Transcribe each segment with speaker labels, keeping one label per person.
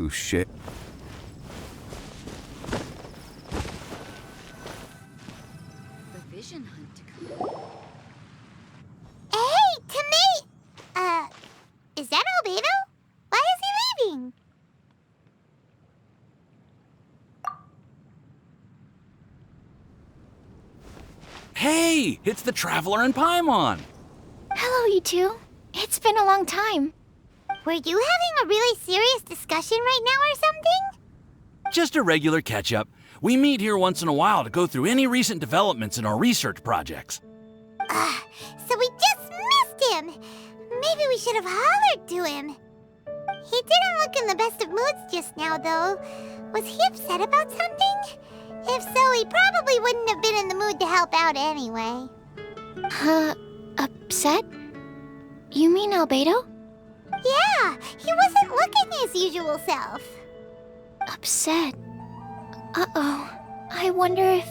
Speaker 1: Touché.
Speaker 2: The vision hunt to come.
Speaker 3: Hey, Timmy! Is that Albedo? Why is he leaving?
Speaker 4: Hey, it's the Traveler and Paimon.
Speaker 3: Hello, you two. It's been a long time. Were you having a really serious discussion right now or something?
Speaker 4: Just a regular catch-up. We meet here once in a while to go through any recent developments in our research projects.
Speaker 3: So we just missed him. Maybe we should have hollered to him. He didn't look in the best of moods just now, though. Was he upset about something? If so, he probably wouldn't have been in the mood to help out anyway. Upset? You mean Albedo? Yeah, he wasn't looking his usual self. Upset? Uh-oh. I wonder if...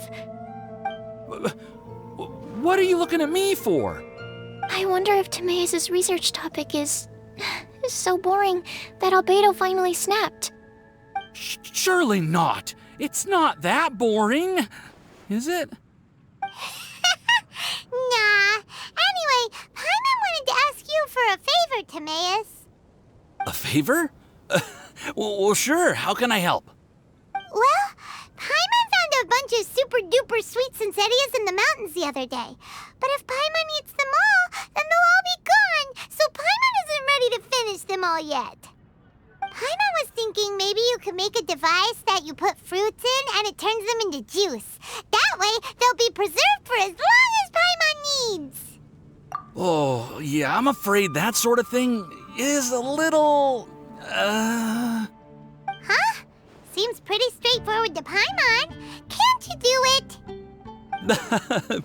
Speaker 4: What are you looking at me for?
Speaker 3: I wonder if Timaeus' research topic is so boring that Albedo finally snapped.
Speaker 4: Surely not. It's not that boring, is it?
Speaker 3: Nah. Anyway, Paimon wanted to ask you for a favor, Timaeus.
Speaker 4: A favor? Well, sure. How can I help?
Speaker 3: Well, Paimon found a bunch of super-duper sweet Sincerias in the mountains the other day. But if Paimon eats them all, then they'll all be gone, so Paimon isn't ready to finish them all yet. Paimon was thinking maybe you could make a device that you put fruits in and it turns them into juice. That way, they'll be preserved for as long as Paimon needs.
Speaker 4: Oh, yeah, I'm afraid that sort of thing is a little...
Speaker 3: Huh? Seems pretty straightforward to Paimon. Can't you do it?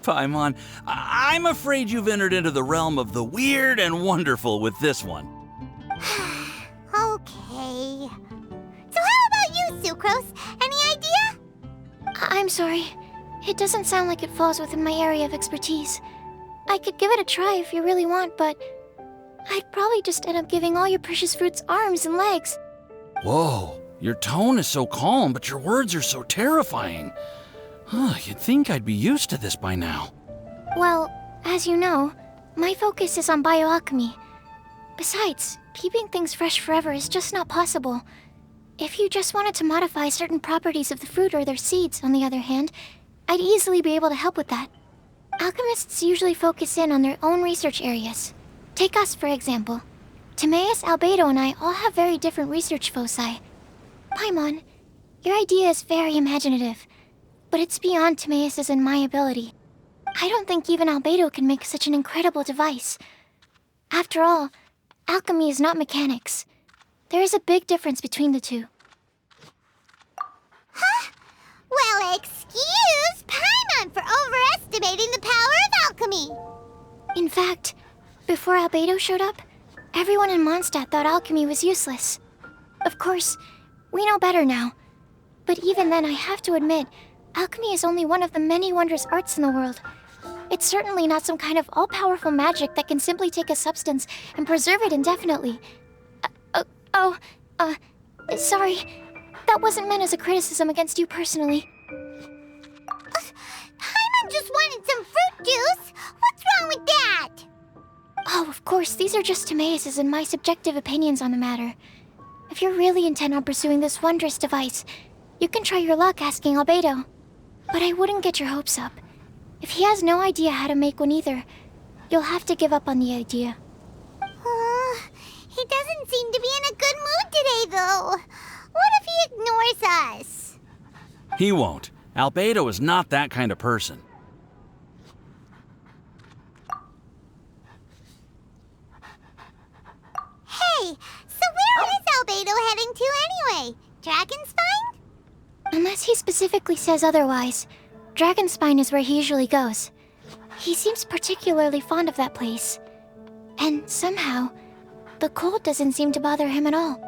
Speaker 4: Paimon, I'm afraid you've entered into the realm of the weird and wonderful with this one.
Speaker 3: Okay. So how about you, Sucrose? Any idea? I'm sorry. It doesn't sound like it falls within my area of expertise. I could give it a try if you really want, but I'd probably just end up giving all your precious fruits arms and legs.
Speaker 4: Whoa, your tone is so calm, but your words are so terrifying. You'd think I'd be used to this by now.
Speaker 3: Well, as you know, my focus is on bioalchemy. Besides, keeping things fresh forever is just not possible. If you just wanted to modify certain properties of the fruit or their seeds, on the other hand, I'd easily be able to help with that. Alchemists usually focus in on their own research areas. Take us, for example. Timaeus, Albedo, and I all have very different research foci. Paimon, your idea is very imaginative, but it's beyond Timaeus' and my ability. I don't think even Albedo can make such an incredible device. After all, alchemy is not mechanics. There is a big difference between the two. Huh? Well, excuse Paimon for overestimating the power of alchemy. In fact, before Albedo showed up, everyone in Mondstadt thought alchemy was useless. Of course, we know better now. But even then, I have to admit, alchemy is only one of the many wondrous arts in the world. It's certainly not some kind of all-powerful magic that can simply take a substance and preserve it indefinitely. Sorry. That wasn't meant as a criticism against you personally. Paimon just wanted some fruit juice. What's wrong with that? Oh, of course, these are just Timaeus' and my subjective opinions on the matter. If you're really intent on pursuing this wondrous device, you can try your luck asking Albedo. But I wouldn't get your hopes up. If he has no idea how to make one either, you'll have to give up on the idea. He doesn't seem to be in a good mood today, though. What if he ignores us?
Speaker 4: He won't. Albedo is not that kind of person.
Speaker 3: Hey, so where is Albedo heading to anyway? Dragonspine? Unless he specifically says otherwise, Dragonspine is where he usually goes. He seems particularly fond of that place. And somehow, the cold doesn't seem to bother him at all.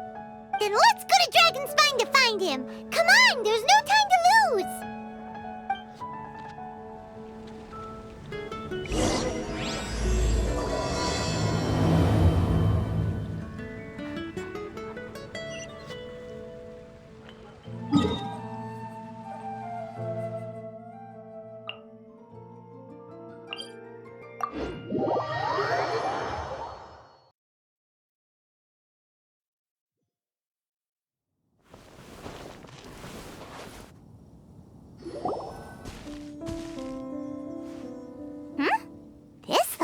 Speaker 3: Then let's go to Dragonspine to find him! Come on, there's no time to lose!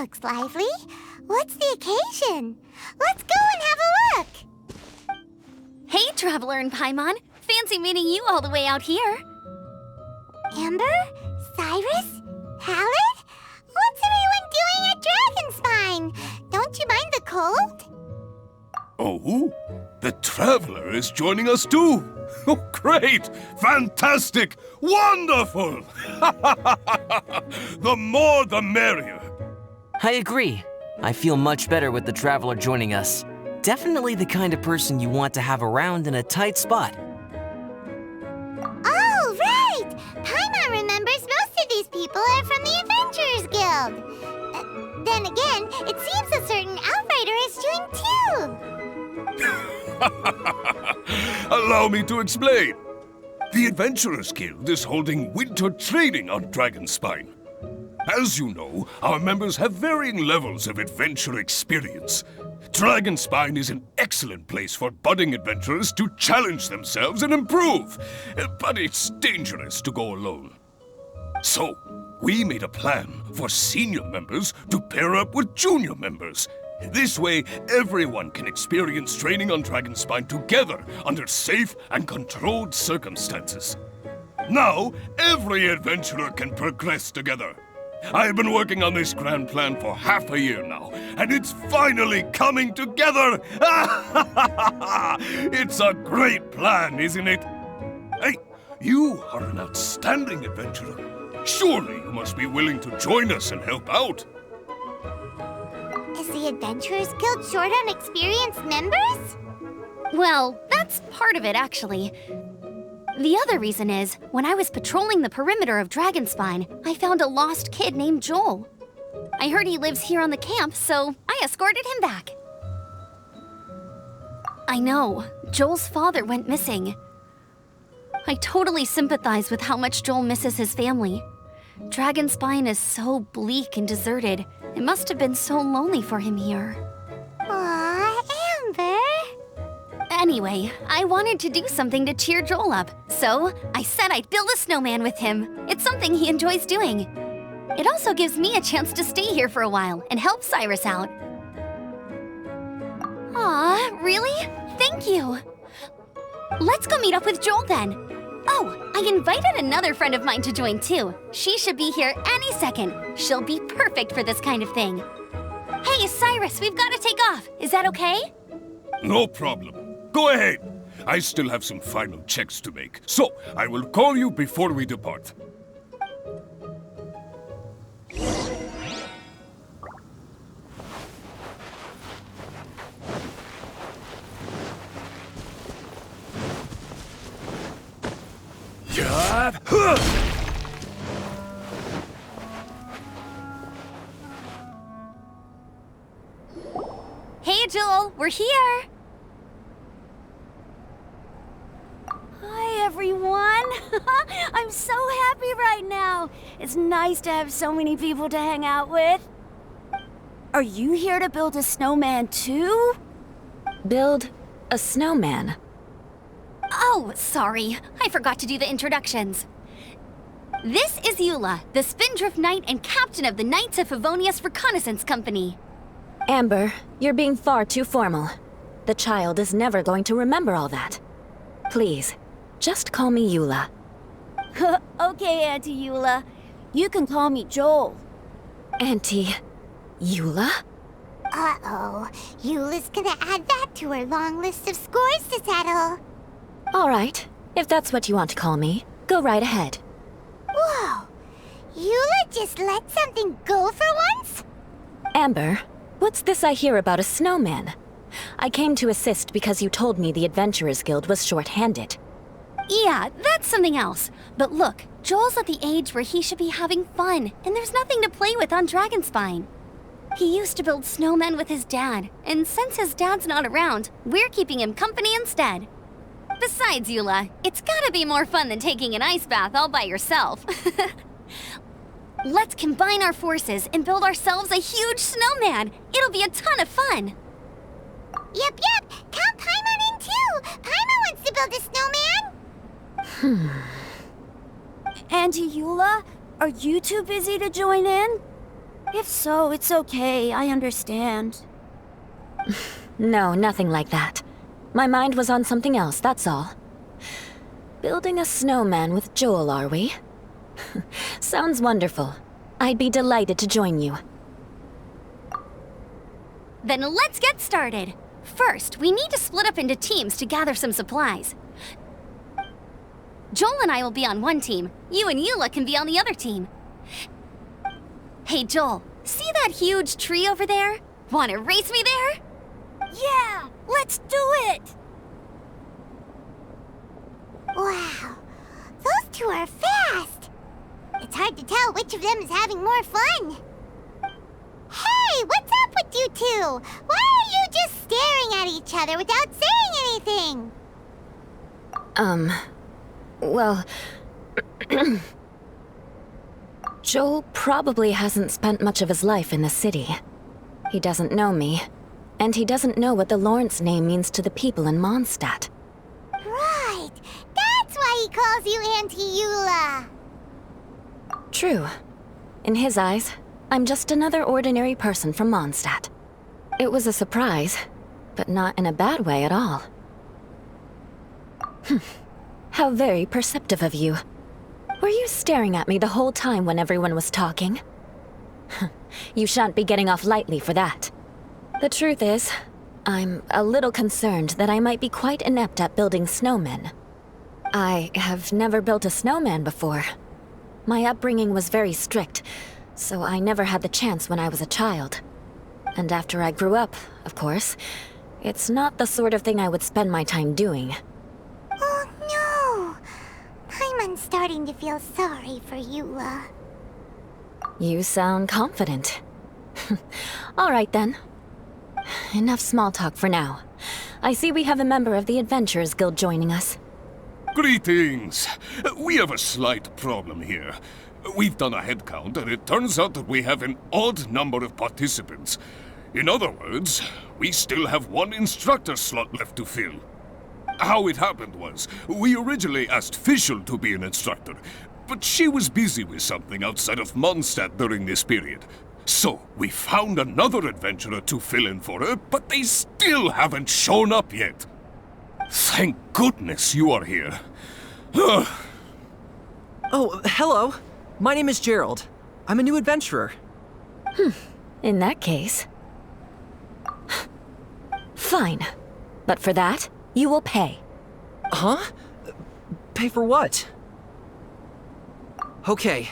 Speaker 1: looks lively. What's the occasion? Let's go and have a look!
Speaker 3: Hey, Traveler and Paimon. Fancy meeting you all the way out here.
Speaker 1: Amber? Cyrus? Halid? What's everyone doing at Dragonspine? Don't you mind the cold?
Speaker 5: Oh, the Traveler is joining us too! Oh, great! Fantastic! Wonderful! The more the merrier!
Speaker 6: I agree. I feel much better with the Traveler joining us. Definitely the kind of person you want to have around in a tight spot.
Speaker 1: Oh, right! Paimon remembers most of these people are from the Adventurers Guild. Then again, it seems a certain Outrider is doing too.
Speaker 5: Allow me to explain. The Adventurers Guild is holding winter training on Dragonspine. As you know, our members have varying levels of adventure experience. Dragonspine is an excellent place for budding adventurers to challenge themselves and improve, but it's dangerous to go alone. So, we made a plan for senior members to pair up with junior members. This way, everyone can experience training on Dragonspine together under safe and controlled circumstances. Now, every adventurer can progress together. I've been working on this grand plan for half a year now, and it's finally coming together! It's a great plan, isn't it? Hey, you are an outstanding adventurer. Surely you must be willing to join us and help out.
Speaker 1: Is the Adventurers Guild short on experienced members?
Speaker 3: Well, that's part of it, actually. The other reason is, when I was patrolling the perimeter of Dragonspine, I found a lost kid named Joel. I heard he lives here on the camp, so I escorted him back. I know, Joel's father went missing. I totally sympathize with how much Joel misses his family. Dragonspine is so bleak and deserted. It must have been so lonely for him here.
Speaker 1: Aw, Amber.
Speaker 3: Anyway, I wanted to do something to cheer Joel up, so I said I'd build a snowman with him. It's something he enjoys doing. It also gives me a chance to stay here for a while and help Cyrus out. Aw, really? Thank you. Let's go meet up with Joel then. Oh, I invited another friend of mine to join too. She should be here any second. She'll be perfect for this kind of thing. Hey, Cyrus, we've got to take off. Is that okay?
Speaker 5: No problem. Go ahead. I still have some final checks to make, so I will call you before we depart.
Speaker 3: Hey, Joel, we're here.
Speaker 7: Hi, everyone. I'm so happy right now. It's nice to have so many people to hang out with. Are you here to build a snowman too?
Speaker 8: Build a snowman?
Speaker 3: Oh, sorry. I forgot to do the introductions. This is Eula, the Spindrift Knight and captain of the Knights of Favonius Reconnaissance Company.
Speaker 8: Amber, you're being far too formal. The child is never going to remember all that. Please, just call me Eula.
Speaker 7: Okay, Auntie Eula. You can call me Joel.
Speaker 8: Auntie Eula?
Speaker 1: Uh-oh. Eula's gonna add that to her long list of scores to settle.
Speaker 8: All right, if that's what you want to call me, go right ahead.
Speaker 1: Whoa! Eula just let something go for once?
Speaker 8: Amber, what's this I hear about a snowman? I came to assist because you told me the Adventurers Guild was short-handed.
Speaker 3: Yeah, that's something else. But look, Joel's at the age where he should be having fun, and there's nothing to play with on Dragonspine. He used to build snowmen with his dad, and since his dad's not around, we're keeping him company instead. Besides, Eula, it's gotta be more fun than taking an ice bath all by yourself. Let's combine our forces and build ourselves a huge snowman. It'll be a ton of fun.
Speaker 1: Yep. Count Paimon in too. Paimon wants to build a snowman.
Speaker 7: Auntie Eula, are you too busy to join in? If so, it's okay. I understand.
Speaker 8: No, nothing like that. My mind was on something else, that's all. Building a snowman with Joel, are we? Sounds wonderful. I'd be delighted to join you.
Speaker 9: Then let's get started. First, we need to split up into teams to gather some supplies. Joel and I will be on one team. You and Eula can be on the other team. Hey, Joel, see that huge tree over there? Wanna race me there?
Speaker 7: Yeah, let's do it!
Speaker 1: Wow, those two are fast. It's hard to tell which of them is having more fun. Hey, what's up with you two? Why are you just staring at each other without saying anything?
Speaker 8: Well... Joel probably hasn't spent much of his life in the city. He doesn't know me, and he doesn't know what the Lawrence name means to the people in Mondstadt.
Speaker 1: Right, that's why he calls you Auntie Eula.
Speaker 8: True. In his eyes, I'm just another ordinary person from Mondstadt. It was a surprise, but not in a bad way at all. How very perceptive of you. Were you staring at me the whole time when everyone was talking? You shan't be getting off lightly for that. The truth is, I'm a little concerned that I might be quite inept at building snowmen. I have never built a snowman before. My upbringing was very strict, so I never had the chance when I was a child. And after I grew up, of course, it's not the sort of thing I would spend my time doing.
Speaker 1: Oh no! Paimon's starting to feel sorry for Eula.
Speaker 8: You sound confident. All right then. Enough small talk for now. I see we have a member of the Adventurers Guild joining us.
Speaker 5: Greetings! We have a slight problem here. We've done a head count, and it turns out that we have an odd number of participants. In other words, we still have one instructor slot left to fill. How it happened was, we originally asked Fischl to be an instructor, but she was busy with something outside of Mondstadt during this period. So, we found another adventurer to fill in for her, but they still haven't shown up yet. Thank goodness you are here.
Speaker 10: Oh, hello. My name is Gerald. I'm a new adventurer.
Speaker 8: In that case... Fine. But for that, you will pay.
Speaker 10: Huh? Pay for what? Okay.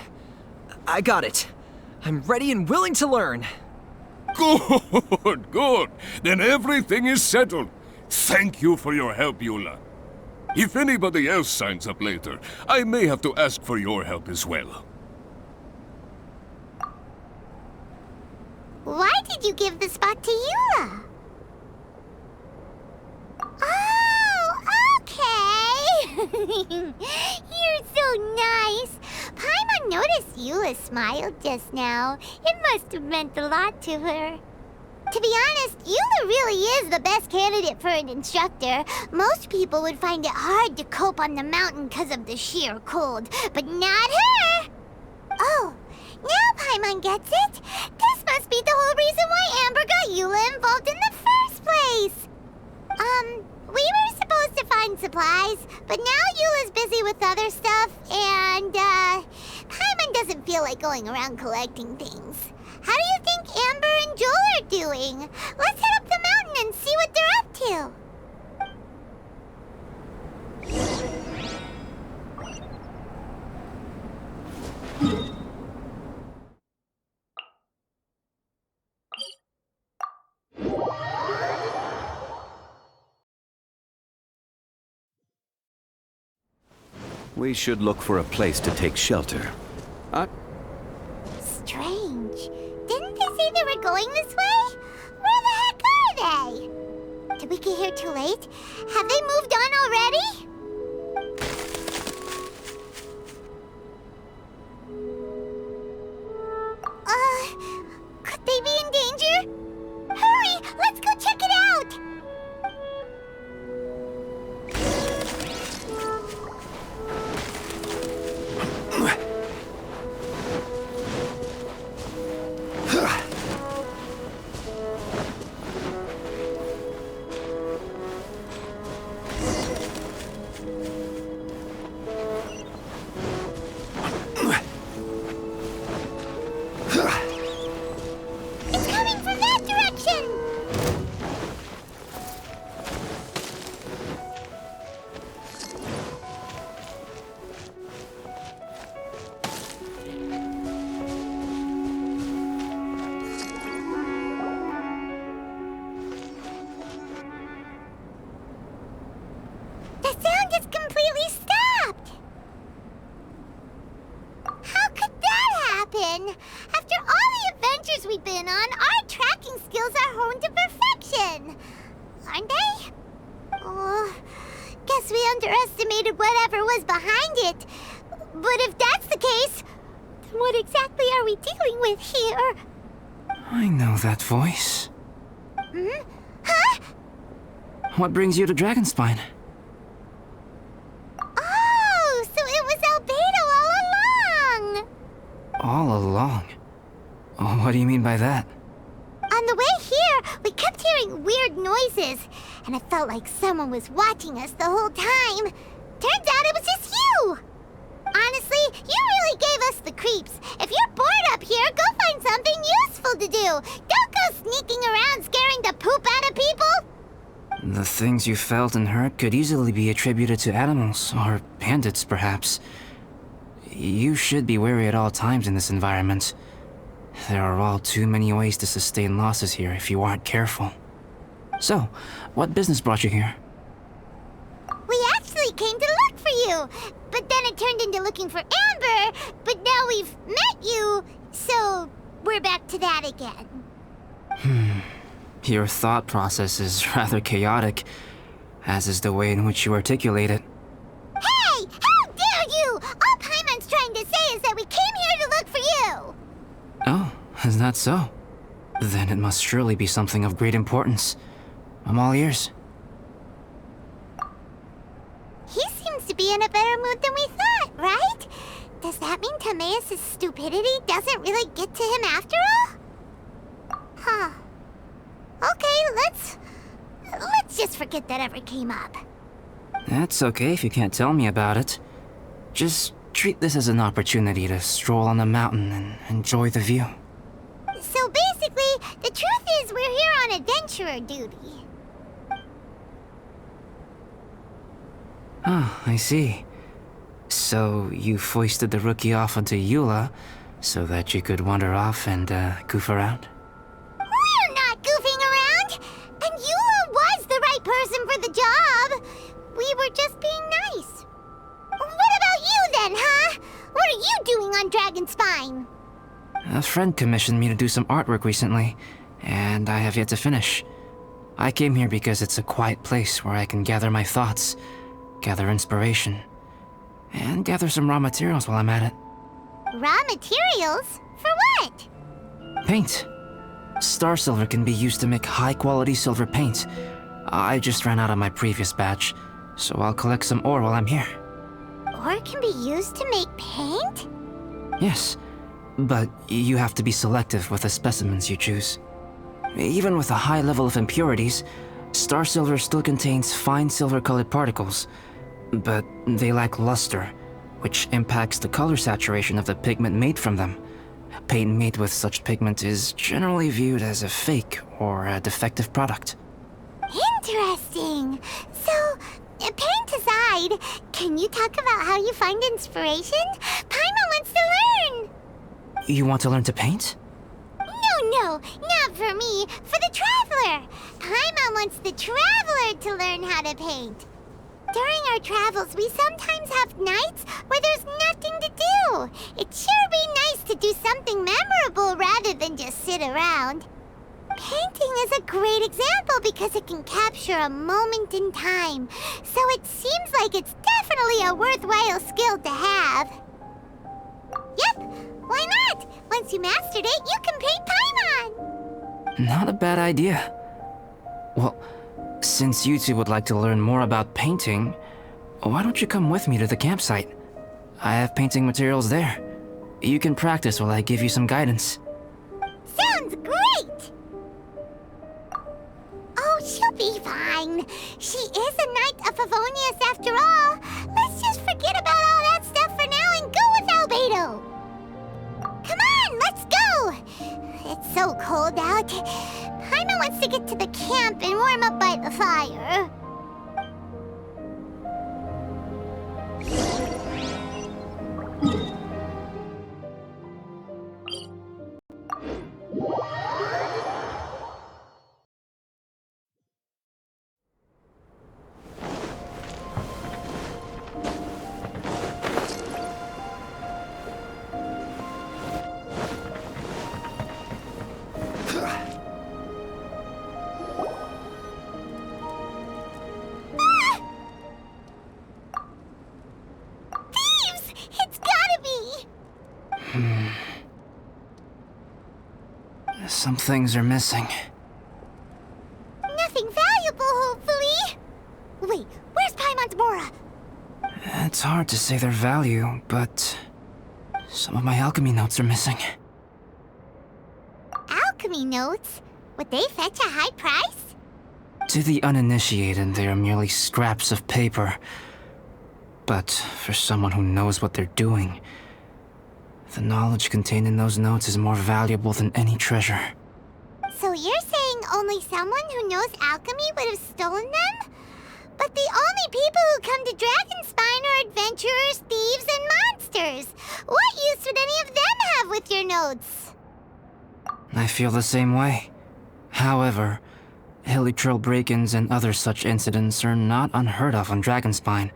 Speaker 10: I got it. I'm ready and willing to learn.
Speaker 5: Good, good. Then everything is settled. Thank you for your help, Eula. If anybody else signs up later, I may have to ask for your help as well.
Speaker 1: Why did you give the spot to Eula? Oh, okay! You're so nice. Paimon noticed Eula smiled just now. It must have meant a lot to her. To be honest, Eula really is the best candidate for an instructor. Most people would find it hard to cope on the mountain because of the sheer cold, but not her! Oh, now Paimon gets it. This must be the whole reason why Amber got Eula involved in the first place. We were supposed to find supplies, but now Eula's busy with other stuff, and, Paimon doesn't feel like going around collecting things. How do you think Amber and Joel are doing? Let's head up the mountain and see what they're up to.
Speaker 11: We should look for a place to take shelter.
Speaker 1: Strange. Didn't they say they were going this way? Where the heck are they? Did we get here too late? Have they moved on already? Could they be in danger? Hurry! Let's go check it out! just completely stopped. How could that happen? After all the adventures we've been on, our tracking skills are honed to perfection. Aren't they? Oh, guess we underestimated whatever was behind it. But if that's the case, then what exactly are we dealing with here?
Speaker 10: I know that voice.
Speaker 1: Hmm? Huh?
Speaker 10: What brings you to Dragonspine?
Speaker 1: Oh, so it was Albedo all along!
Speaker 10: All along? Oh, what do you mean by that?
Speaker 1: On the way here, we kept hearing weird noises, and it felt like someone was watching us the whole time. Turns out it was just you! Honestly, you really gave us the creeps. If you're bored up here, go find something useful to do. Don't go sneaking around scaring the poop out of people.
Speaker 10: The things you felt and heard could easily be attributed to animals, or bandits perhaps. You should be wary at all times in this environment. There are all too many ways to sustain losses here if you aren't careful. So, what business brought you here?
Speaker 1: We actually came to look for you, but then it turned into looking for Amber, but now we've met you, so we're back to that again.
Speaker 10: Your thought process is rather chaotic, as is the way in which you articulate it.
Speaker 1: Hey! How dare you! All Paimon's trying to say is that we came here to look for you!
Speaker 10: Oh, is that so? Then it must surely be something of great importance. I'm all ears.
Speaker 1: He seems to be in a better mood than we thought, right? Does that mean Timaeus' stupidity doesn't really get to him after all? Huh. Okay, let's just forget that ever came up.
Speaker 10: That's okay if you can't tell me about it. Just treat this as an opportunity to stroll on the mountain and enjoy the view.
Speaker 1: So basically, the truth is we're here on adventurer duty.
Speaker 10: Ah, I see. So you foisted the rookie off onto Eula so that you could wander off and goof around?
Speaker 1: We're not goofing around! And Eula was the right person for the job! We were just being nice. What about you then, huh? What are you doing on Dragonspine?
Speaker 10: A friend commissioned me to do some artwork recently, and I have yet to finish. I came here because it's a quiet place where I can gather my thoughts, gather inspiration, and gather some raw materials while I'm at it.
Speaker 1: Raw materials? For what?
Speaker 10: Paint. Star silver can be used to make high-quality silver paint. I just ran out of my previous batch, so I'll collect some ore while I'm here.
Speaker 1: Ore can be used to make paint?
Speaker 10: Yes, but you have to be selective with the specimens you choose. Even with a high level of impurities, star silver still contains fine silver-colored particles, but they lack luster, which impacts the color saturation of the pigment made from them. Paint made with such pigment is generally viewed as a fake or a defective product.
Speaker 1: Interesting. So, paint aside, can you talk about how you find inspiration? Paimon wants to learn!
Speaker 10: You want to learn to paint?
Speaker 1: No, not for me. For the Traveler. Paimon wants the Traveler to learn how to paint. During our travels, we sometimes have nights where there's nothing to do. It'd sure be nice to do something memorable rather than just sit around. Painting is a great example because it can capture a moment in time. So it seems like it's definitely a worthwhile skill to have. Yep, why not? Once you mastered it, you can paint Paimon!
Speaker 10: Not a bad idea. Well, since you two would like to learn more about painting, why don't you come with me to the campsite? I have painting materials there. You can practice while I give you some guidance.
Speaker 1: Sounds great! Oh, she'll be fine. She is a Knight of Favonius after all. Let's just forget about all that stuff for now and go with Albedo. Come on, let's go! It's so cold out. Paimon wants to get to the camp and warm up by the fire.
Speaker 10: Some things are missing.
Speaker 1: Nothing valuable, hopefully. Wait, where's Paimon's Mora?
Speaker 10: It's hard to say their value, but some of my alchemy notes are missing.
Speaker 1: Alchemy notes? Would they fetch a high price?
Speaker 10: To the uninitiated, they are merely scraps of paper. But for someone who knows what they're doing, the knowledge contained in those notes is more valuable than any treasure.
Speaker 1: So you're saying only someone who knows alchemy would have stolen them? But the only people who come to Dragonspine are adventurers, thieves, and monsters. What use would any of them have with your notes?
Speaker 10: I feel the same way. However, hilly trail break-ins and other such incidents are not unheard of on Dragonspine.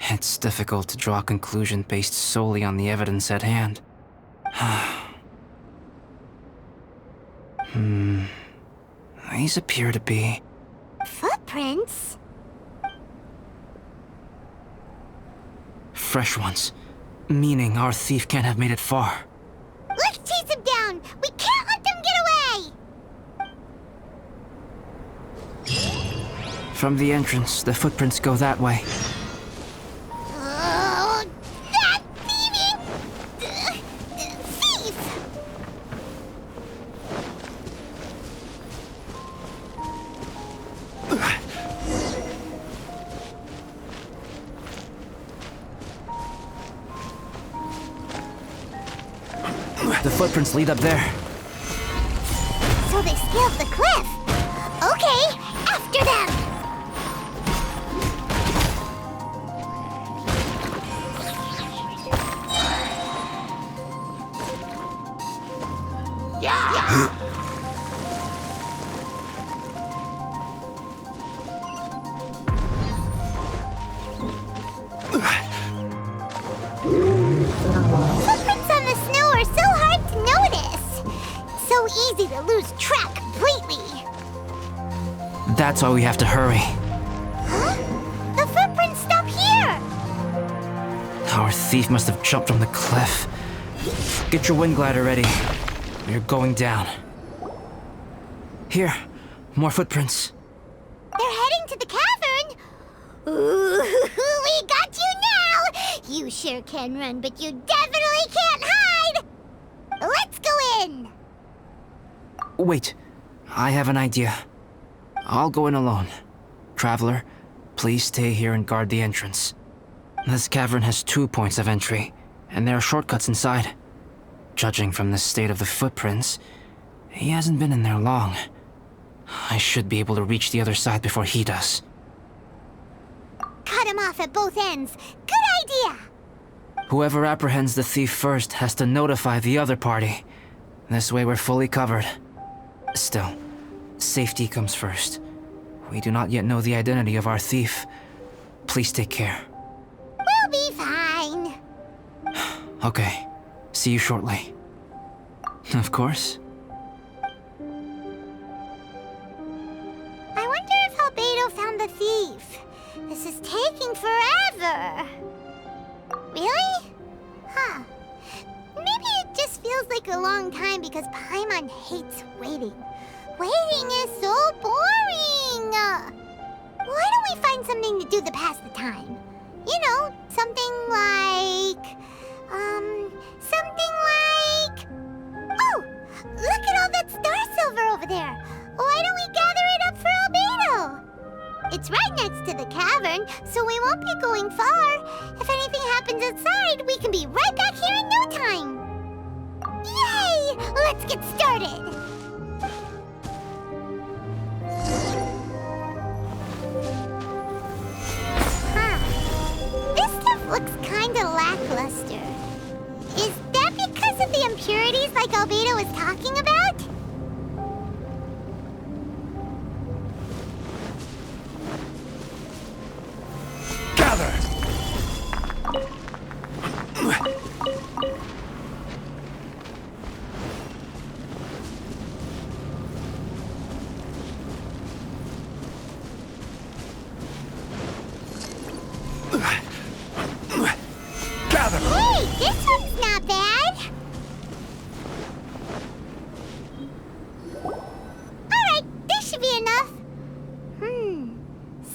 Speaker 10: It's difficult to draw a conclusion based solely on the evidence at hand. These appear to be...
Speaker 1: Footprints?
Speaker 10: fresh ones. Meaning our thief can't have made it far.
Speaker 1: Let's chase him down! We can't let them get away!
Speaker 10: From the entrance, the footprints go that way.
Speaker 1: Oh, that thieving... thief!
Speaker 10: The footprints lead up there.
Speaker 1: So they scaled the cliff. Okay, after them! Footprints on the snow are so hard to notice. So easy to lose track completely.
Speaker 10: That's why we have to hurry.
Speaker 1: Huh? The footprints stop here!
Speaker 10: Our thief must have jumped from the cliff. Get your wind glider ready. You're going down. Here, more footprints.
Speaker 1: They're heading to the cavern. Ooh, we got you now! You sure can run, but you definitely can't hide! Let's go in!
Speaker 10: Wait, I have an idea. I'll go in alone. Traveler, please stay here and guard the entrance. This cavern has 2 points of entry, and there are shortcuts inside. Judging from the state of the footprints, he hasn't been in there long. I should be able to reach the other side before he does.
Speaker 1: Cut him off at both ends. Good idea!
Speaker 10: Whoever apprehends the thief first has to notify the other party. This way we're fully covered. Still, safety comes first. We do not yet know the identity of our thief. Please take care.
Speaker 1: We'll be fine.
Speaker 10: Okay, see you shortly. Of course.
Speaker 1: I wonder if Albedo found the thief. This is taking forever. Really? Huh. Maybe it just feels like a long time because Paimon hates waiting. Waiting is so boring! Why don't we find something to do to pass the time? You know, something like... Oh! Look at all that star silver over there! Why don't we gather it up for Albedo? It's right next to the cavern, so we won't be going far. If anything happens outside, we can be right back here in no time. Yay! Let's get started! Huh. This stuff looks kinda lackluster. Is that because of the impurities like Albedo was talking about?
Speaker 5: Gather! Gather!
Speaker 1: Hey, this one's not bad.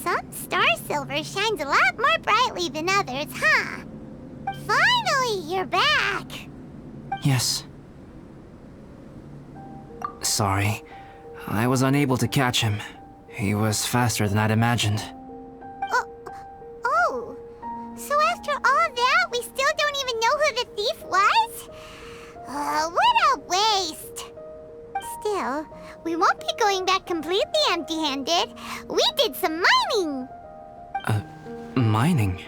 Speaker 1: Some star silver shines a lot more brightly than others, huh? Finally, you're back!
Speaker 10: Yes. Sorry. I was unable to catch him. He was faster than I'd imagined.
Speaker 1: Oh. So after all that, we still don't even know who the thief was? What a waste! Still, we won't be going back completely empty-handed. We did some mining!
Speaker 10: Mining?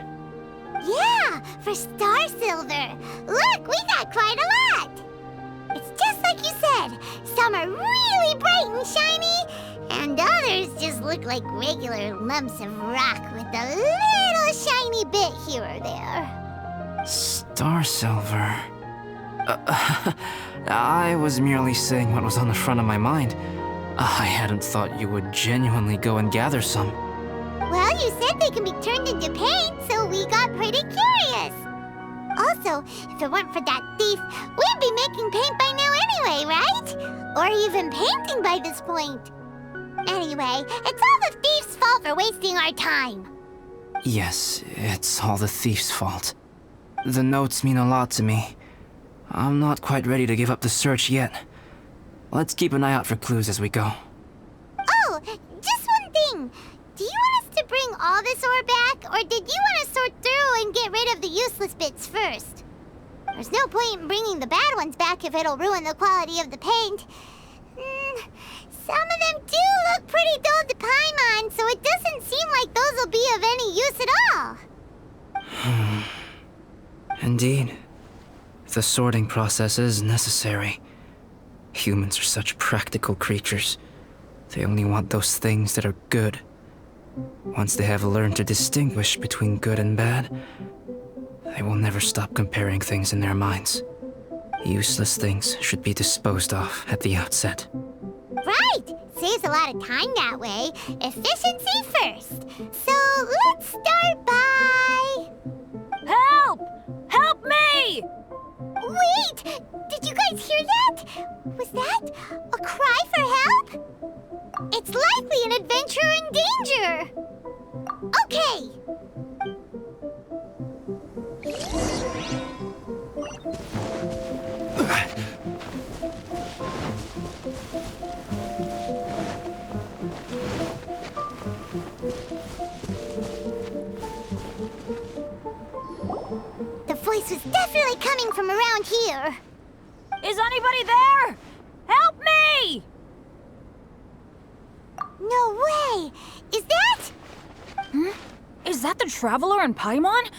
Speaker 1: Yeah, for star silver. Look, we got quite a lot! It's just like you said. Some are really bright and shiny, and others just look like regular lumps of rock with a little shiny bit here or there.
Speaker 10: Star silver. I was merely saying what was on the front of my mind. I hadn't thought you would genuinely go and gather some.
Speaker 1: Well, you said they can be turned into paint, so we got pretty curious. Also, if it weren't for that thief, we'd be making paint by now anyway, right? Or even painting by this point. Anyway, it's all the thief's fault for wasting our time.
Speaker 10: Yes, it's all the thief's fault. The notes mean a lot to me. I'm not quite ready to give up the search yet. Let's keep an eye out for clues as we go.
Speaker 1: Oh, just one thing. Do you want us to bring all this ore back, or did you want to sort through and get rid of the useless bits first? There's no point in bringing the bad ones back if it'll ruin the quality of the paint. Some of them do look pretty dull to Paimon, so it doesn't seem like those will be of any use at all.
Speaker 10: Indeed. The sorting process is necessary. Humans are such practical creatures. They only want those things that are good. Once they have learned to distinguish between good and bad, they will never stop comparing things in their minds. Useless things should be disposed of at the outset.
Speaker 1: Right! Saves a lot of time that way. Efficiency first. So let's start by...
Speaker 7: Help! Help me!
Speaker 1: Wait! Did you guys hear that? Was that a cry for help? It's likely an adventurer in danger. Okay. The voice was definitely coming from around here.
Speaker 7: Is anybody there? Help me!
Speaker 1: No way! Is that...
Speaker 7: Is that the Traveler in Paimon?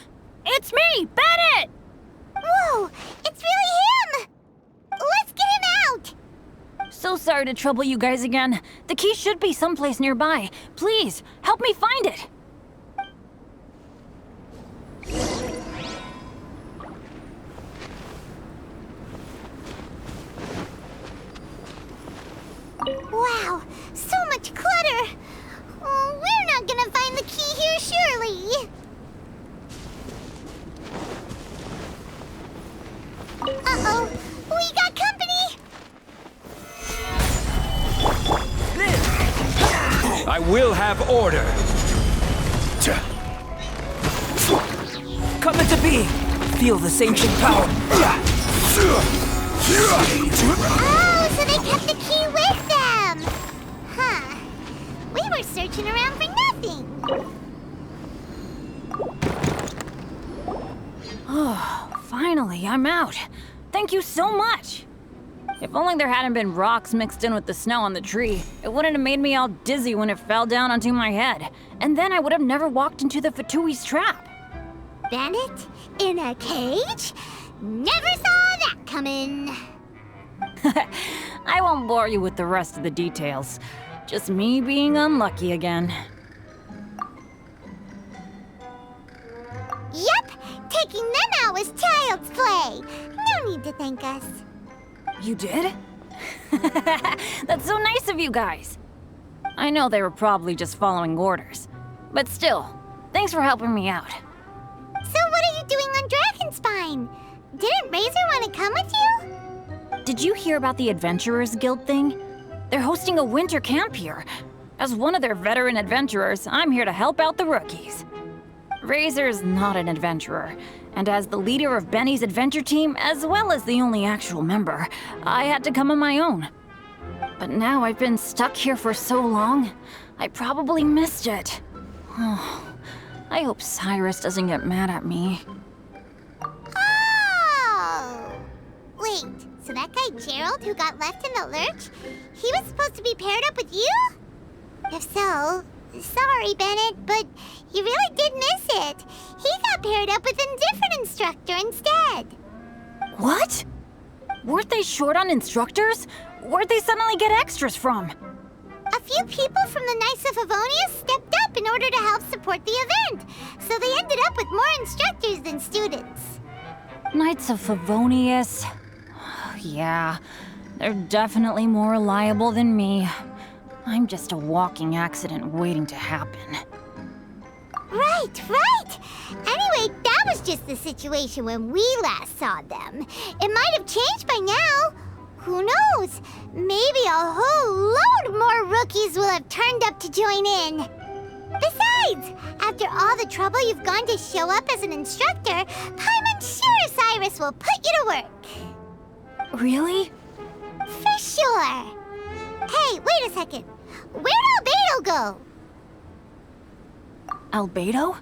Speaker 7: It's me, Bennett!
Speaker 1: Whoa! It's really him! Let's get him out!
Speaker 7: So sorry to trouble you guys again. The key should be someplace nearby. Please, help me find it.
Speaker 1: Wow, so much clutter! Oh, we're not gonna find the key here, surely! Uh-oh, we got company!
Speaker 11: I will have order.
Speaker 6: Come into being! Feel this ancient power!
Speaker 1: Oh, so they kept the key with them! Huh. We were searching around for nothing.
Speaker 7: Oh, finally, I'm out. Thank you so much. If only there hadn't been rocks mixed in with the snow on the tree, it wouldn't have made me all dizzy when it fell down onto my head. And then I would have never walked into the Fatui's trap.
Speaker 1: Bennett? In a cage? Never saw that coming.
Speaker 7: I won't bore you with the rest of the details. Just me being unlucky again.
Speaker 1: Yep, taking them out was child's play. No need to thank us.
Speaker 7: You did? That's so nice of you guys. I know they were probably just following orders. But still, thanks for helping me out.
Speaker 1: So what are you doing on Dragonspine? Didn't Razor want to come with you?
Speaker 7: Did you hear about the Adventurers Guild thing? They're hosting a winter camp here.
Speaker 12: As one of their veteran adventurers, I'm here to help out the rookies. Razor's not an adventurer, and as the leader of Benny's adventure team, as well as the only actual member, I had to come on my own. But now I've been stuck here for so long, I probably missed it. Oh, I hope Cyrus doesn't get mad at me.
Speaker 1: Oh! Wait, so that guy Gerald who got left in the lurch, he was supposed to be paired up with you? If so, sorry, Bennett, but you really did miss it. He got paired up with a different instructor instead.
Speaker 12: What? Weren't they short on instructors? Where'd they suddenly get extras from?
Speaker 1: A few people from the Knights of Favonius stepped up in order to help support the event, so they ended up with more instructors than students.
Speaker 12: Knights of Favonius? Yeah, they're definitely more reliable than me. I'm just a walking accident waiting to happen.
Speaker 1: Right. Anyway, that was just the situation when we last saw them. It might have changed by now. Who knows? Maybe a whole load more rookies will have turned up to join in. Besides, after all the trouble you've gone to show up as an instructor, Paimon's sure Cyrus will put you to work.
Speaker 12: Really?
Speaker 1: For sure. Hey, wait a second. Where'd Albedo go?
Speaker 12: Albedo?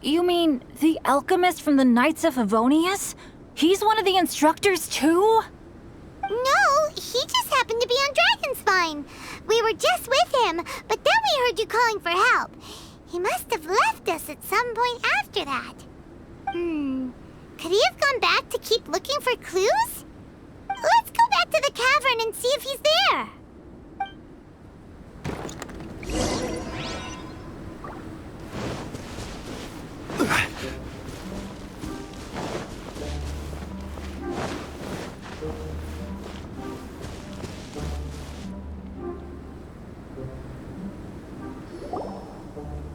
Speaker 12: You mean the alchemist from the Knights of Favonius? He's one of the instructors too?
Speaker 1: No, he just happened to be on Dragonspine. We were just with him, but then we heard you calling for help. He must have left us at some point after that. Could he have gone back to keep looking for clues? Let's go back to the cavern and see if he's there.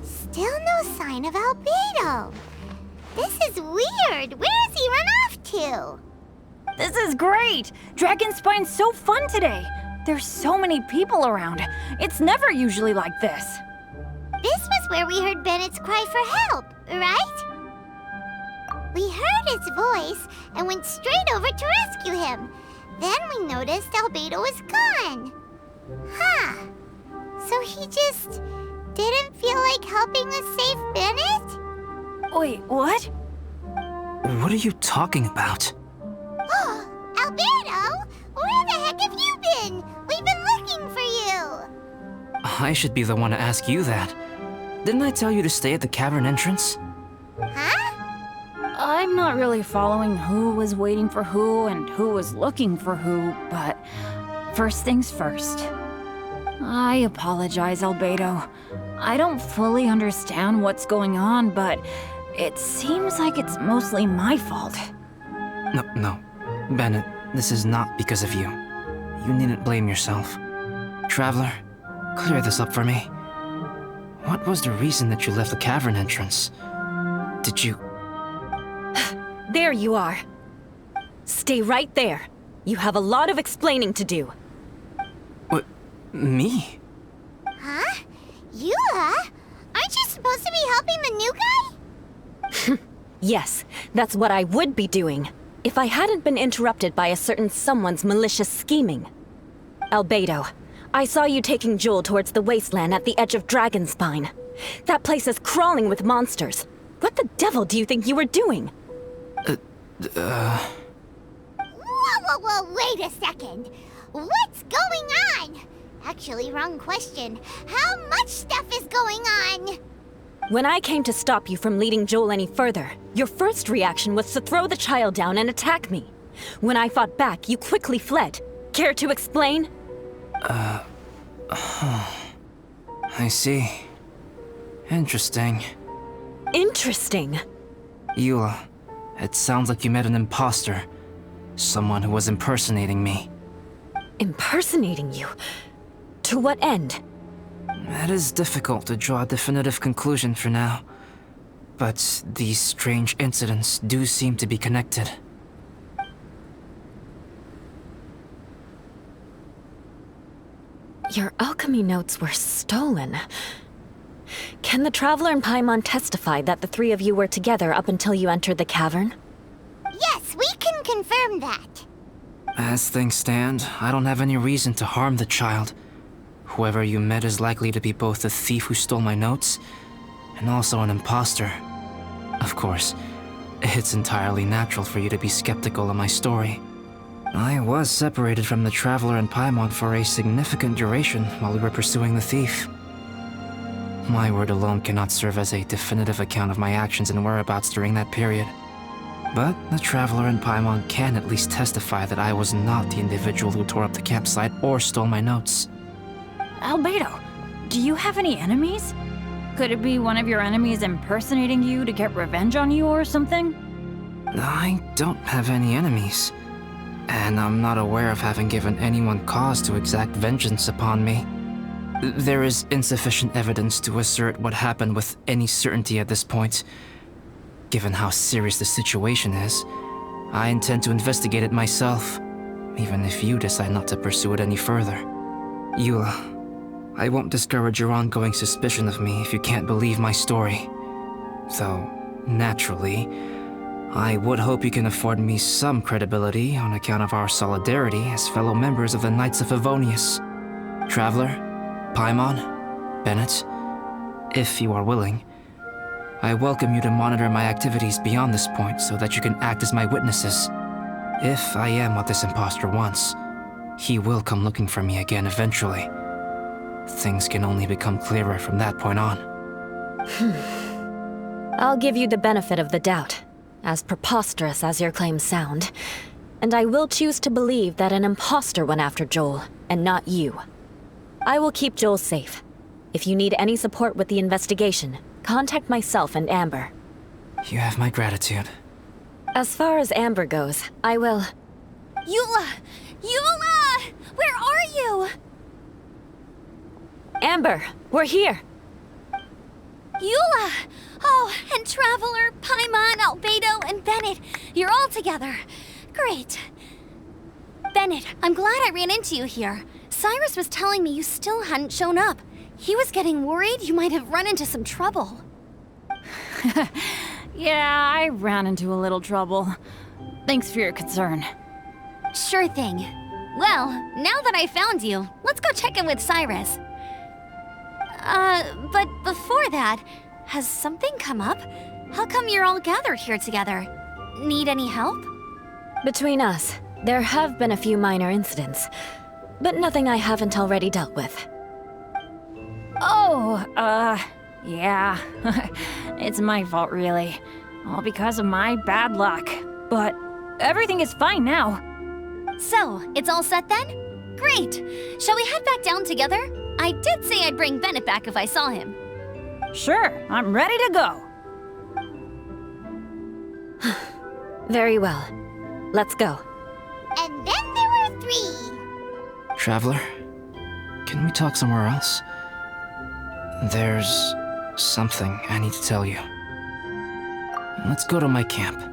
Speaker 1: Still no sign of Albedo. This is weird. Where has he run off to?
Speaker 12: This is great! Dragonspine's so fun today! There's so many people around. It's never usually like this.
Speaker 1: This was where we heard Bennett's cry for help, right? We heard his voice and went straight over to rescue him. Then we noticed Albedo was gone. Huh. So he just didn't feel like helping us save Bennett?
Speaker 12: Wait, what?
Speaker 10: What are you talking about?
Speaker 1: Oh, Albedo! Where the heck have you been? We've been looking for you!
Speaker 10: I should be the one to ask you that. Didn't I tell you to stay at the cavern entrance?
Speaker 1: Huh?
Speaker 12: I'm not really following who was waiting for who and who was looking for who, but first things first. I apologize, Albedo. I don't fully understand what's going on, but it seems like it's mostly my fault.
Speaker 10: No. Bennett, this is not because of you. You needn't blame yourself. Traveler, clear this up for me. What was the reason that you left the cavern entrance? Did you...
Speaker 8: There you are. Stay right there. You have a lot of explaining to do.
Speaker 10: What? Me?
Speaker 1: Huh? Eula? Aren't you supposed to be helping the new guy?
Speaker 8: Yes, that's what I would be doing, if I hadn't been interrupted by a certain someone's malicious scheming. Albedo, I saw you taking Joel towards the wasteland at the edge of Dragonspine. That place is crawling with monsters. What the devil do you think you were doing?
Speaker 1: Whoa, wait a second. What's going on? Actually, wrong question. How much stuff is going on?
Speaker 8: When I came to stop you from leading Joel any further, your first reaction was to throw the child down and attack me. When I fought back, you quickly fled. Care to explain?
Speaker 10: I see. Interesting.
Speaker 8: Interesting.
Speaker 10: Eula, it sounds like you met an imposter. Someone who was impersonating me.
Speaker 8: Impersonating you? To what end?
Speaker 10: It is difficult to draw a definitive conclusion for now. But these strange incidents do seem to be connected.
Speaker 8: Your alchemy notes were stolen. Can the Traveler and Paimon testify that the three of you were together up until you entered the cavern?
Speaker 1: Yes, we can confirm that.
Speaker 10: As things stand, I don't have any reason to harm the child. Whoever you met is likely to be both the thief who stole my notes and also an imposter. Of course, it's entirely natural for you to be skeptical of my story. I was separated from the Traveler and Paimon for a significant duration while we were pursuing the thief. My word alone cannot serve as a definitive account of my actions and whereabouts during that period. But the Traveler and Paimon can at least testify that I was not the individual who tore up the campsite or stole my notes.
Speaker 12: Albedo, do you have any enemies? Could it be one of your enemies impersonating you to get revenge on you or something?
Speaker 10: I don't have any enemies, and I'm not aware of having given anyone cause to exact vengeance upon me. There is insufficient evidence to assert what happened with any certainty at this point. Given how serious the situation is, I intend to investigate it myself, even if you decide not to pursue it any further. Eula, I won't discourage your ongoing suspicion of me if you can't believe my story. Though, naturally, I would hope you can afford me some credibility on account of our solidarity as fellow members of the Knights of Favonius. Traveler, Paimon, Bennett, if you are willing, I welcome you to monitor my activities beyond this point so that you can act as my witnesses. If I am what this imposter wants, he will come looking for me again eventually. Things can only become clearer from that point on.
Speaker 8: I'll give you the benefit of the doubt, as preposterous as your claims sound. And I will choose to believe that an imposter went after Joel, and not you. I will keep Joel safe. If you need any support with the investigation, contact myself and Amber.
Speaker 10: You have my gratitude.
Speaker 8: As far as Amber goes, I will...
Speaker 9: Eula! Eula! Where are you?
Speaker 8: Amber, we're here!
Speaker 9: Eula! Oh, and Traveler, Paimon, Albedo, and Bennett. You're all together. Great. Bennett, I'm glad I ran into you here. Cyrus was telling me you still hadn't shown up. He was getting worried you might have run into some trouble.
Speaker 12: Yeah, I ran into a little trouble. Thanks for your concern.
Speaker 9: Sure thing. Well, now that I found you, let's go check in with Cyrus. But before that, has something come up? How come you're all gathered here together? Need any help?
Speaker 8: Between us, there have been a few minor incidents, but nothing I haven't already dealt with.
Speaker 12: Oh, yeah. It's my fault, really. All because of my bad luck. But everything is fine now.
Speaker 9: So, it's all set then? Great! Shall we head back down together? I did say I'd bring Bennett back if I saw him.
Speaker 12: Sure, I'm ready to go.
Speaker 8: Very well. Let's go.
Speaker 1: And then there were 3.
Speaker 10: Traveler, can we talk somewhere else? There's something I need to tell you. Let's go to my camp.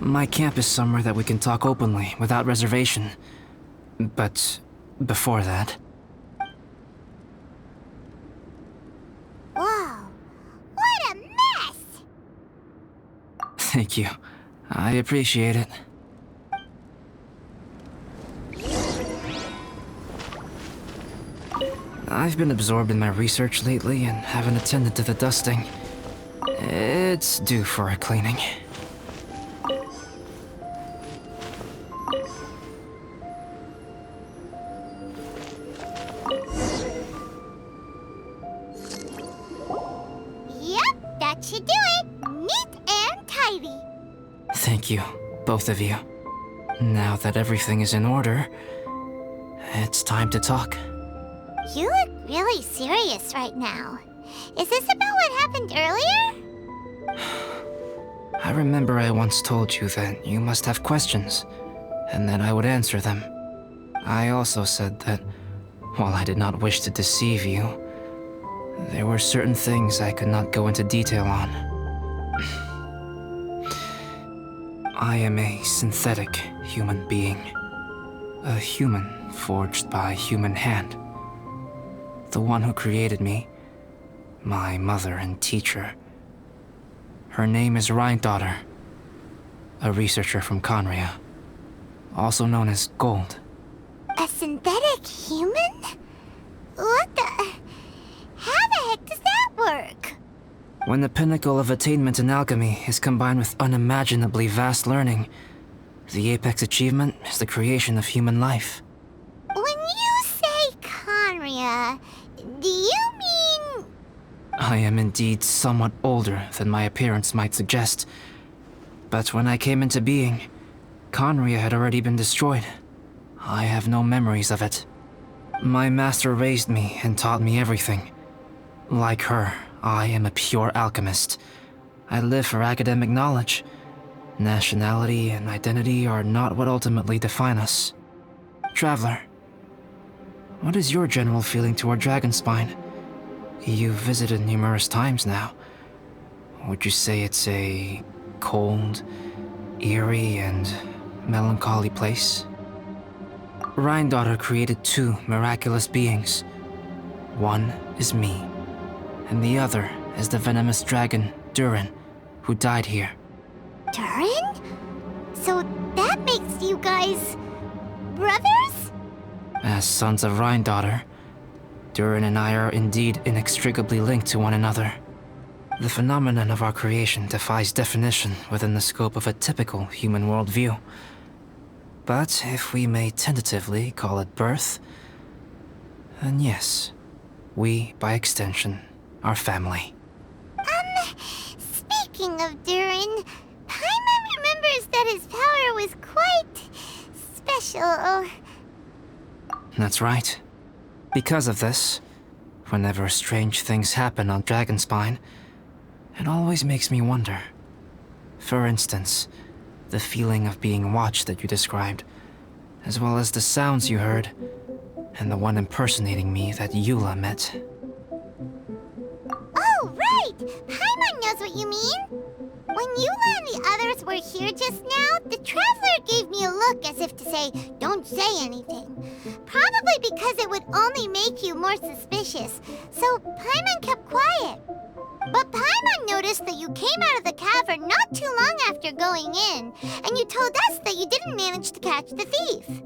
Speaker 10: My camp is somewhere that we can talk openly, without reservation. But before that...
Speaker 1: Whoa, what a mess!
Speaker 10: Thank you. I appreciate it. I've been absorbed in my research lately and haven't attended to the dusting. It's due for a cleaning.
Speaker 1: Yep, that should do it. Neat and tidy.
Speaker 10: Thank you, both of you. Now that everything is in order, it's time to talk.
Speaker 1: You look really serious right now. Is this about what happened earlier?
Speaker 10: I remember I once told you that you must have questions, and that I would answer them. I also said that, while I did not wish to deceive you, there were certain things I could not go into detail on. I am a synthetic human being. A human forged by human hand. The one who created me, my mother and teacher. Her name is Rhyndaughter, a researcher from Conria, also known as Gold.
Speaker 1: A synthetic human? What the... How the heck does that work?
Speaker 10: When the pinnacle of attainment in alchemy is combined with unimaginably vast learning, the apex achievement is the creation of human life.
Speaker 1: When you say Conria, do you mean...
Speaker 10: I am indeed somewhat older than my appearance might suggest. But when I came into being, Conria had already been destroyed. I have no memories of it. My master raised me and taught me everything. Like her, I am a pure alchemist. I live for academic knowledge. Nationality and identity are not what ultimately define us. Traveler, what is your general feeling toward Dragonspine? You've visited numerous times now. Would you say it's a cold, eerie, and melancholy place? Rhyndaughter created two miraculous beings. One is me, and the other is the venomous dragon, Durin, who died here.
Speaker 1: Durin? So that makes you guys... brothers?
Speaker 10: As sons of Rhyndaughter, Durin and I are indeed inextricably linked to one another. The phenomenon of our creation defies definition within the scope of a typical human worldview. But if we may tentatively call it birth, then yes, we, by extension, are family.
Speaker 1: Speaking of Durin, Paimon remembers that his power was quite... special.
Speaker 10: That's right. Because of this, whenever strange things happen on Dragonspine, it always makes me wonder. For instance, the feeling of being watched that you described, as well as the sounds you heard, and the one impersonating me that Eula met.
Speaker 1: Oh, right! Paimon knows what you mean! When Eula and the others were here just now, the Traveler gave me a look as if to say, don't say anything. Probably because it would only make you more suspicious, so Paimon kept quiet. But Paimon noticed that you came out of the cavern not too long after going in, and you told us that you didn't manage to catch the thief.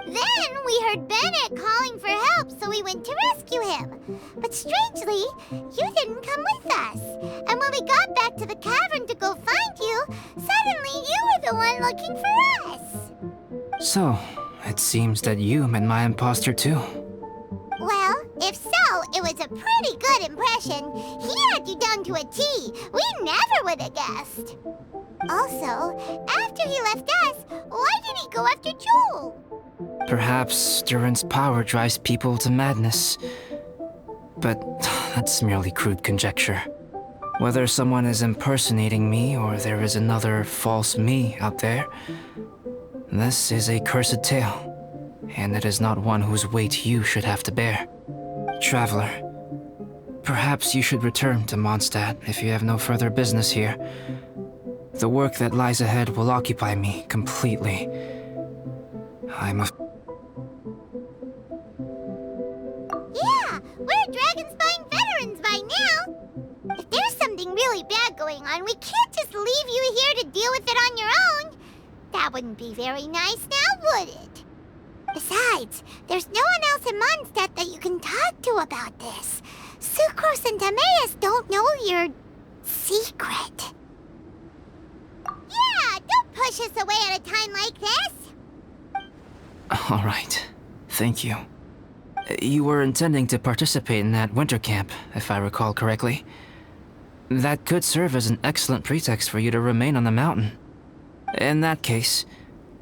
Speaker 1: Then we heard Bennett calling for help, so we went to rescue him. But strangely, you didn't come with us. And when we got back to the cavern to go find you, suddenly you were the one looking for us.
Speaker 10: So, it seems that you met my imposter too.
Speaker 1: Well, if so, it was a pretty good impression. He had you down to a T. We never would have guessed. Also, after he left us, why did he go after Joel?
Speaker 10: Perhaps Durin's power drives people to madness. But that's merely crude conjecture. Whether someone is impersonating me or there is another false me out there, this is a cursed tale, and it is not one whose weight you should have to bear. Traveler, perhaps you should return to Mondstadt if you have no further business here. The work that lies ahead will occupy me completely.
Speaker 1: Yeah, we're Dragonspine veterans by now. If there's something really bad going on, we can't just leave you here to deal with it on your own. That wouldn't be very nice now, would it? Besides, there's no one else in Mondstadt that you can talk to about this. Sucrose and Timaeus don't know your secret. Yeah, don't push us away at a time like this.
Speaker 10: All right. Thank you. You were intending to participate in that winter camp, if I recall correctly. That could serve as an excellent pretext for you to remain on the mountain. In that case,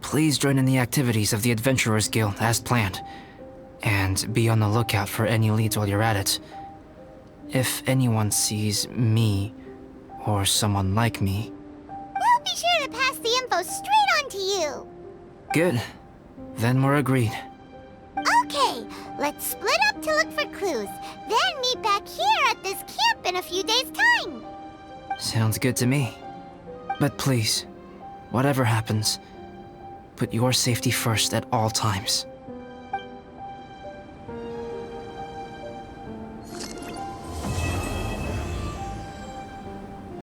Speaker 10: please join in the activities of the Adventurers Guild as planned, And be on the lookout for any leads while you're at it. If anyone sees me, or someone like me...
Speaker 1: We'll be sure to pass the info straight on to you.
Speaker 10: Good. Then we're agreed.
Speaker 1: Okay, let's split up to look for clues, then meet back here at this camp in a few days' time.
Speaker 10: Sounds good to me. But please, whatever happens, put your safety first at all times.